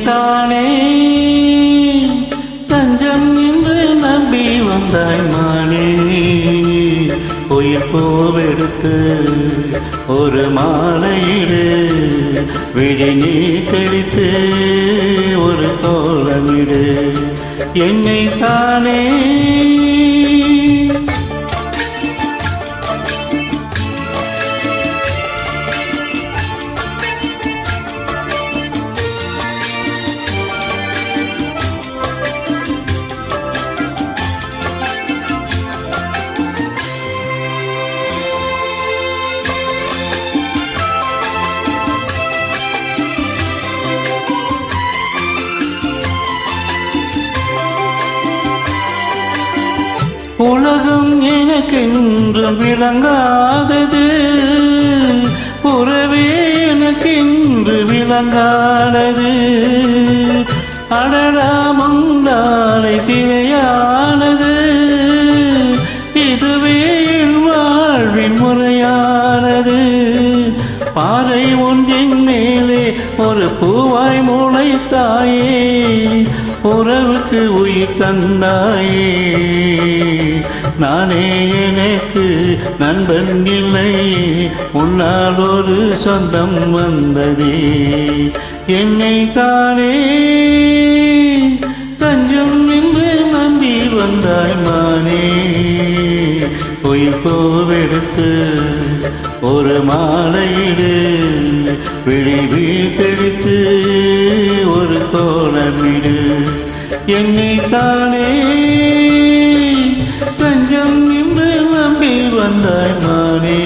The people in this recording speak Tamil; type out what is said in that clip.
தானே தஞ்சம் என்று நம்பி வந்தாய் மானே. உயிர் பூவெடுத்து ஒரு மாலையிடு, விழி நீர் தெளித்து ஒரு கோலமிடு என்னை தானே. உலகம் எனக்கென்றும் விளங்காதது, உறவே எனக்கென்று விளங்காதது. அடடா மங்காலை சிலையானது, இதுவே என் வாழ்வின் முறையானது. பாறை ஒன்றின் மேலே ஒரு பூவாய் முளைத்தாயே, உறவுக்கு உயிர் தந்தாயே. நானே எனக்கு நண்பன் இல்லை, உன்னால் ஒரு சொந்தம் வந்ததே என்னை தானே. தஞ்சம் என்று நம்பி வந்தாய் மானே. உயிர் பூவெடுத்து ஒரு மாலையிடு, விழி வீழ்த்தெடுத்து ஒரு கோலமிடு என்னை தானே. தஞ்சம் என்று நம்பி வந்தாய் மானே.